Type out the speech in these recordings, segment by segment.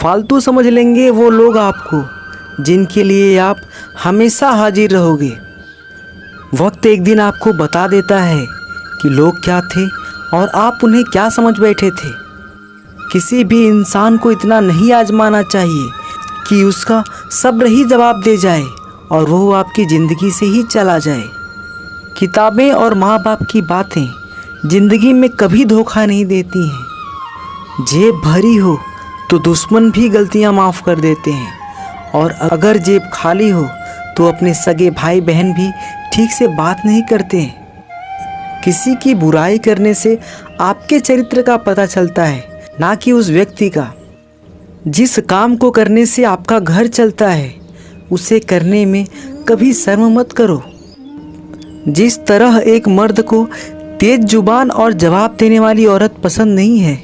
फालतू समझ लेंगे वो लोग आपको जिनके लिए आप हमेशा हाजिर रहोगे। वक्त एक दिन आपको बता देता है कि लोग क्या थे और आप उन्हें क्या समझ बैठे थे। किसी भी इंसान को इतना नहीं आजमाना चाहिए कि उसका सब्र ही जवाब दे जाए और वो आपकी ज़िंदगी से ही चला जाए। किताबें और माँ बाप की बातें ज़िंदगी में कभी धोखा नहीं देती हैं। जेब भरी हो तो दुश्मन भी गलतियाँ माफ़ कर देते हैं, और अगर जेब खाली हो तो अपने सगे भाई बहन भी ठीक से बात नहीं करते हैं। किसी की बुराई करने से आपके चरित्र का पता चलता है, ना कि उस व्यक्ति का। जिस काम को करने से आपका घर चलता है उसे करने में कभी शर्म मत करो। जिस तरह एक मर्द को तेज जुबान और जवाब देने वाली औरत पसंद नहीं है,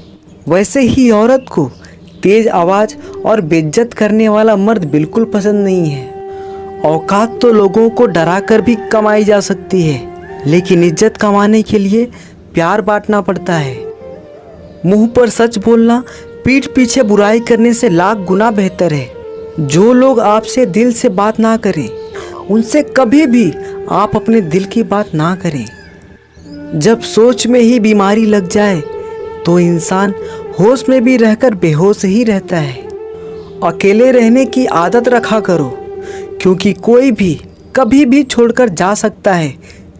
वैसे ही औरत को तेज आवाज़ और बेइज्जत करने वाला मर्द बिल्कुल पसंद नहीं है। औकात तो लोगों को डरा कर भी कमाई जा सकती है, लेकिन इज्जत कमाने के लिए प्यार बांटना पड़ता है। मुंह पर सच बोलना पीठ पीछे बुराई करने से लाख गुना बेहतर है। जो लोग आपसे दिल से बात ना करें उनसे कभी भी आप अपने दिल की बात ना करें। जब सोच में ही बीमारी लग जाए तो इंसान होश में भी रहकर बेहोश ही रहता है। अकेले रहने की आदत रखा करो, क्योंकि कोई भी कभी भी छोड़कर जा सकता है,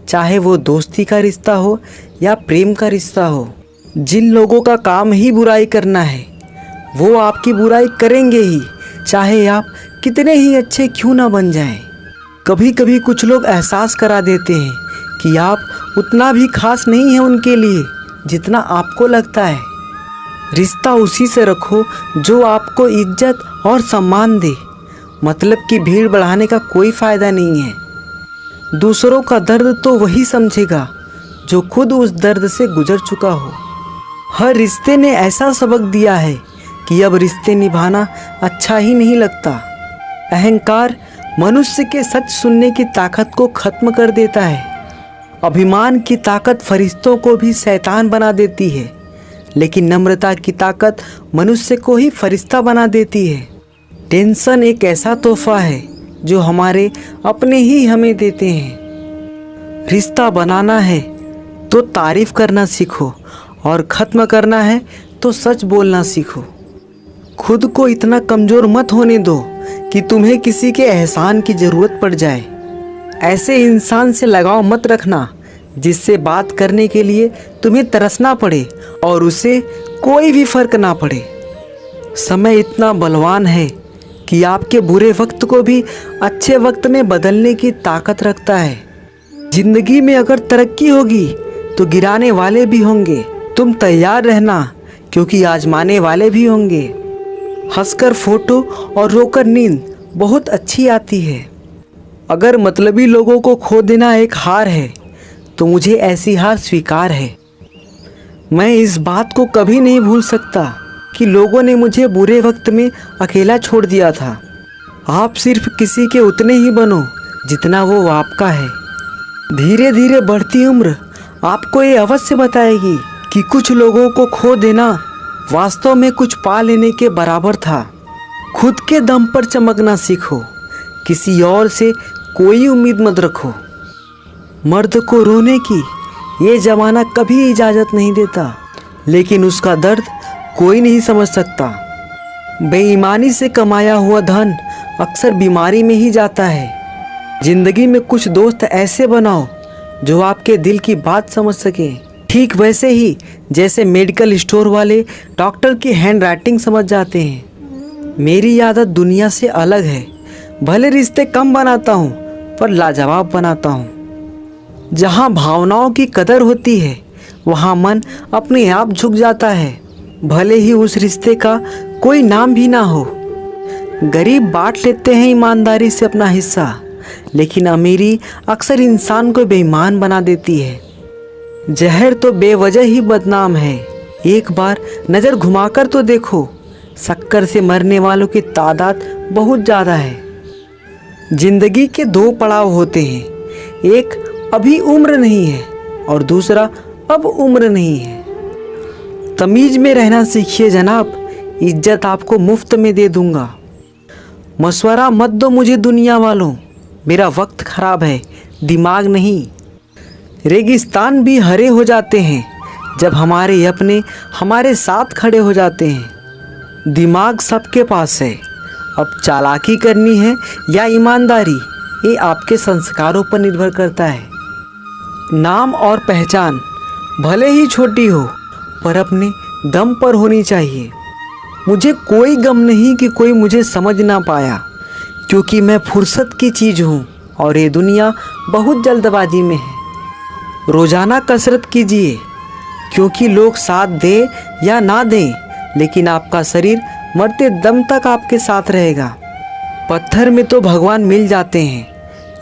चाहे वो दोस्ती का रिश्ता हो या प्रेम का रिश्ता हो। जिन लोगों का काम ही बुराई करना है वो आपकी बुराई करेंगे ही, चाहे आप कितने ही अच्छे क्यों ना बन जाएं। कभी कभी कुछ लोग एहसास करा देते हैं कि आप उतना भी खास नहीं हैं उनके लिए जितना आपको लगता है। रिश्ता उसी से रखो जो आपको इज्जत और सम्मान दे। मतलब की भीड़ बढ़ाने का कोई फ़ायदा नहीं है। दूसरों का दर्द तो वही समझेगा जो खुद उस दर्द से गुजर चुका हो। हर रिश्ते ने ऐसा सबक दिया है कि अब रिश्ते निभाना अच्छा ही नहीं लगता। अहंकार मनुष्य के सच सुनने की ताकत को खत्म कर देता है। अभिमान की ताकत फरिश्तों को भी शैतान बना देती है, लेकिन नम्रता की ताकत मनुष्य को ही फरिश्ता बना देती है। टेंशन एक ऐसा तोहफा है जो हमारे अपने ही हमें देते हैं। रिश्ता बनाना है तो तारीफ करना सीखो, और ख़त्म करना है तो सच बोलना सीखो। खुद को इतना कमज़ोर मत होने दो कि तुम्हें किसी के एहसान की ज़रूरत पड़ जाए। ऐसे इंसान से लगाव मत रखना जिससे बात करने के लिए तुम्हें तरसना पड़े और उसे कोई भी फ़र्क ना पड़े। समय इतना बलवान है कि आपके बुरे वक्त को भी अच्छे वक्त में बदलने की ताकत रखता है। ज़िंदगी में अगर तरक्की होगी तो गिराने वाले भी होंगे। तुम तैयार रहना, क्योंकि आजमाने वाले भी होंगे। हंसकर फोटो और रोकर नींद बहुत अच्छी आती है। अगर मतलबी लोगों को खो देना एक हार है तो मुझे ऐसी हार स्वीकार है। मैं इस बात को कभी नहीं भूल सकता कि लोगों ने मुझे बुरे वक्त में अकेला छोड़ दिया था। आप सिर्फ किसी के उतने ही बनो जितना वो आपका है। धीरे धीरे बढ़ती उम्र आपको ये अवश्य बताएगी कि कुछ लोगों को खो देना वास्तव में कुछ पा लेने के बराबर था। खुद के दम पर चमकना सीखो, किसी और से कोई उम्मीद मत रखो। मर्द को रोने की ये ज़माना कभी इजाज़त नहीं देता, लेकिन उसका दर्द कोई नहीं समझ सकता। बेईमानी से कमाया हुआ धन अक्सर बीमारी में ही जाता है। ज़िंदगी में कुछ दोस्त ऐसे बनाओ जो आपके दिल की बात समझ सके, ठीक वैसे ही जैसे मेडिकल स्टोर वाले डॉक्टर की हैंड राइटिंग समझ जाते हैं। मेरी आदत दुनिया से अलग है। भले रिश्ते कम बनाता हूँ पर लाजवाब बनाता हूँ। जहाँ भावनाओं की कदर होती है वहाँ मन अपने आप झुक जाता है, भले ही उस रिश्ते का कोई नाम भी ना हो। गरीब बांट लेते हैं ईमानदारी से अपना हिस्सा, लेकिन अमीरी अक्सर इंसान को बेईमान बना देती है। जहर तो बेवजह ही बदनाम है। एक बार नज़र घुमाकर तो देखो, शक्कर से मरने वालों की तादाद बहुत ज़्यादा है। जिंदगी के दो पड़ाव होते हैं, एक अभी उम्र नहीं है और दूसरा अब उम्र नहीं है। तमीज़ में रहना सीखिए जनाब, इज्जत आपको मुफ्त में दे दूंगा। मशवरा मत दो मुझे दुनिया वालों, मेरा वक्त ख़राब है, दिमाग नहीं। रेगिस्तान भी हरे हो जाते हैं जब हमारे अपने हमारे साथ खड़े हो जाते हैं। दिमाग सबके पास है, अब चालाकी करनी है या ईमानदारी, ये आपके संस्कारों पर निर्भर करता है। नाम और पहचान भले ही छोटी हो पर अपने दम पर होनी चाहिए। मुझे कोई गम नहीं कि कोई मुझे समझ ना पाया, क्योंकि मैं फुर्सत की चीज़ हूँ और ये दुनिया बहुत जल्दबाजी में है। रोज़ाना कसरत कीजिए, क्योंकि लोग साथ दे या ना दें, लेकिन आपका शरीर मरते दम तक आपके साथ रहेगा। पत्थर में तो भगवान मिल जाते हैं,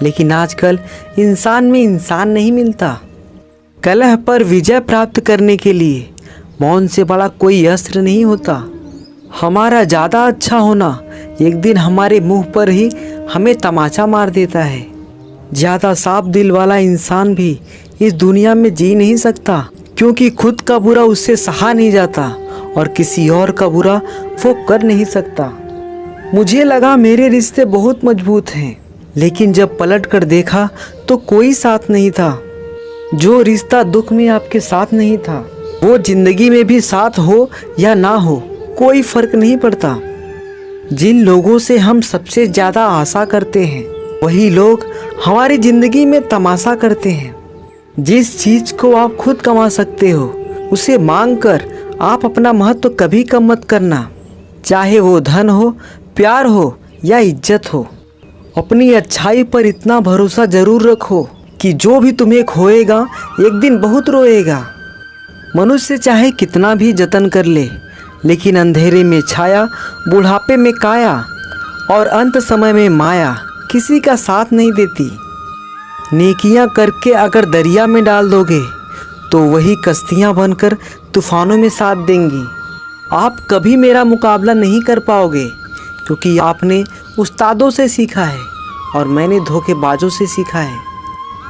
लेकिन आजकल इंसान में इंसान नहीं मिलता। कलह पर विजय प्राप्त करने के लिए मौन से बड़ा कोई अस्त्र नहीं होता। हमारा ज़्यादा अच्छा होना एक दिन हमारे मुंह पर ही हमें तमाचा मार देता है। ज़्यादा साफ दिल वाला इंसान भी इस दुनिया में जी नहीं सकता, क्योंकि खुद का बुरा उससे सहा नहीं जाता और किसी और का बुरा वो कर नहीं सकता। मुझे लगा मेरे रिश्ते बहुत मजबूत हैं, लेकिन जब पलट कर देखा तो कोई साथ नहीं था। जो रिश्ता दुख में आपके साथ नहीं था, वो जिंदगी में भी साथ हो या ना हो कोई फर्क नहीं पड़ता। जिन लोगों से हम सबसे ज़्यादा आशा करते हैं, वही लोग हमारी ज़िंदगी में तमाशा करते हैं। जिस चीज़ को आप खुद कमा सकते हो, उसे मांग कर आप अपना महत्व कभी कम मत करना, चाहे वो धन हो, प्यार हो या इज्जत हो। अपनी अच्छाई पर इतना भरोसा जरूर रखो कि जो भी तुम्हें खोएगा एक दिन बहुत रोएगा। मनुष्य चाहे कितना भी जतन कर ले, लेकिन अंधेरे में छाया, बुढ़ापे में काया और अंत समय में माया किसी का साथ नहीं देती। नेकियां करके अगर दरिया में डाल दोगे तो वही कश्तियां बनकर तूफानों में साथ देंगी। आप कभी मेरा मुकाबला नहीं कर पाओगे, क्योंकि आपने उस्तादों से सीखा है और मैंने धोखेबाजों से सीखा है।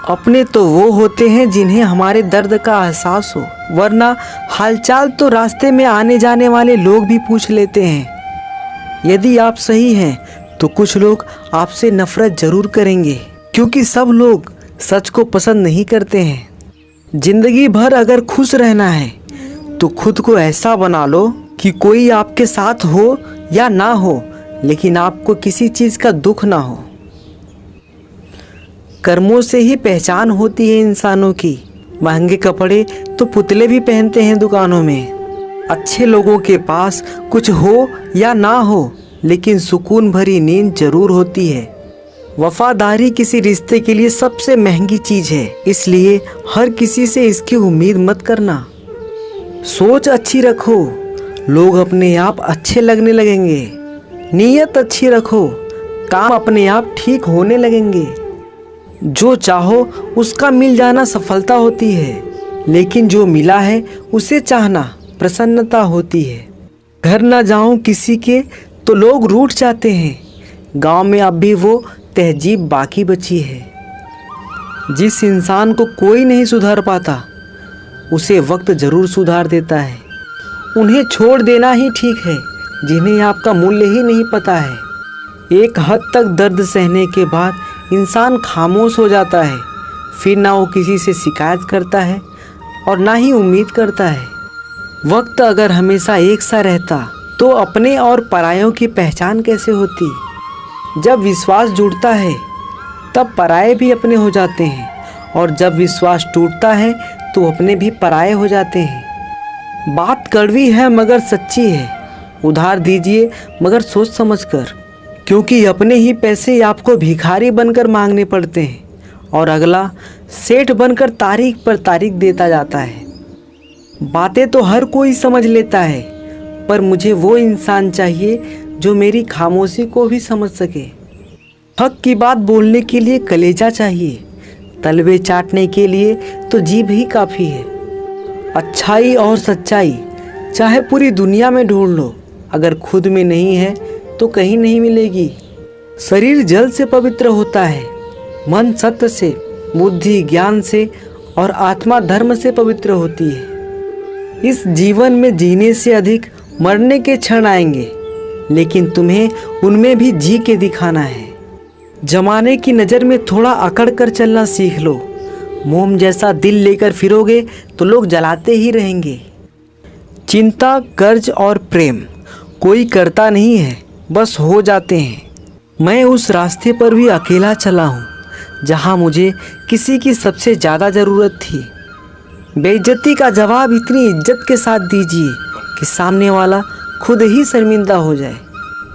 अपने तो वो होते हैं जिन्हें हमारे दर्द का एहसास हो, वरना हालचाल तो रास्ते में आने जाने वाले लोग भी पूछ लेते हैं। यदि आप सही हैं तो कुछ लोग आपसे नफरत जरूर करेंगे, क्योंकि सब लोग सच को पसंद नहीं करते हैं। जिंदगी भर अगर खुश रहना है तो खुद को ऐसा बना लो कि कोई आपके साथ हो या ना हो, लेकिन आपको किसी चीज़ का दुख ना हो। कर्मों से ही पहचान होती है इंसानों की। महंगे कपड़े तो पुतले भी पहनते हैं दुकानों में। अच्छे लोगों के पास कुछ हो या ना हो, लेकिन सुकून भरी नींद जरूर होती है। वफादारी किसी रिश्ते के लिए सबसे महंगी चीज़ है, इसलिए हर किसी से इसकी उम्मीद मत करना। सोच अच्छी रखो, लोग अपने आप अच्छे लगने लगेंगे। नीयत अच्छी रखो, काम अपने आप ठीक होने लगेंगे। जो चाहो उसका मिल जाना सफलता होती है, लेकिन जो मिला है उसे चाहना प्रसन्नता होती है। घर ना जाऊं किसी के तो लोग रूठ जाते हैं। गांव में अब भी वो तहजीब बाकी बची है। जिस इंसान को कोई नहीं सुधार पाता, उसे वक्त जरूर सुधार देता है। उन्हें छोड़ देना ही ठीक है जिन्हें आपका मूल्य ही नहीं पता है। एक हद तक दर्द सहने के बाद इंसान खामोश हो जाता है, फिर ना वो किसी से शिकायत करता है और ना ही उम्मीद करता है। वक्त अगर हमेशा एक सा रहता तो अपने और परायों की पहचान कैसे होती। जब विश्वास जुड़ता है तब पराये भी अपने हो जाते हैं, और जब विश्वास टूटता है तो अपने भी पराये हो जाते हैं। बात कड़वी है मगर सच्ची है, उधार दीजिए मगर सोच समझकर, क्योंकि अपने ही पैसे आपको भिखारी बनकर मांगने पड़ते हैं और अगला सेठ बनकर तारीख पर तारीख देता जाता है। बातें तो हर कोई समझ लेता है, पर मुझे वो इंसान चाहिए जो मेरी खामोशी को भी समझ सके। हक की बात बोलने के लिए कलेजा चाहिए, तलवे चाटने के लिए तो जीभ ही काफ़ी है। अच्छाई और सच्चाई चाहे पूरी दुनिया में ढूंढ लो, अगर खुद में नहीं है तो कहीं नहीं मिलेगी। शरीर जल से पवित्र होता है, मन सत्य से, बुद्धि ज्ञान से और आत्मा धर्म से पवित्र होती है। इस जीवन में जीने से अधिक मरने के क्षण आएंगे, लेकिन तुम्हें उनमें भी जी के दिखाना है। जमाने की नज़र में थोड़ा अकड़ कर चलना सीख लो। मोम जैसा दिल लेकर फिरोगे तो लोग जलाते ही रहेंगे। चिंता, कर्ज और प्रेम कोई करता नहीं है, बस हो जाते हैं। मैं उस रास्ते पर भी अकेला चला हूँ जहाँ मुझे किसी की सबसे ज़्यादा ज़रूरत थी। बेइज्जती का जवाब इतनी इज्जत के साथ दीजिए कि सामने वाला खुद ही शर्मिंदा हो जाए।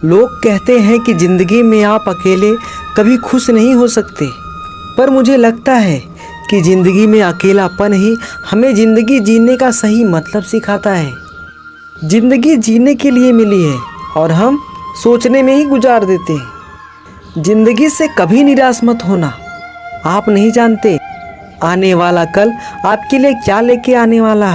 लोग कहते हैं कि ज़िंदगी में आप अकेले कभी खुश नहीं हो सकते, पर मुझे लगता है कि ज़िंदगी में अकेलापन ही हमें ज़िंदगी जीने का सही मतलब सिखाता है। ज़िंदगी जीने के लिए मिली है और हम सोचने में ही गुजार देते हैं। ज़िंदगी से कभी निराश मत होना। आप नहीं जानते आने वाला कल आपके लिए क्या लेके आने वाला है।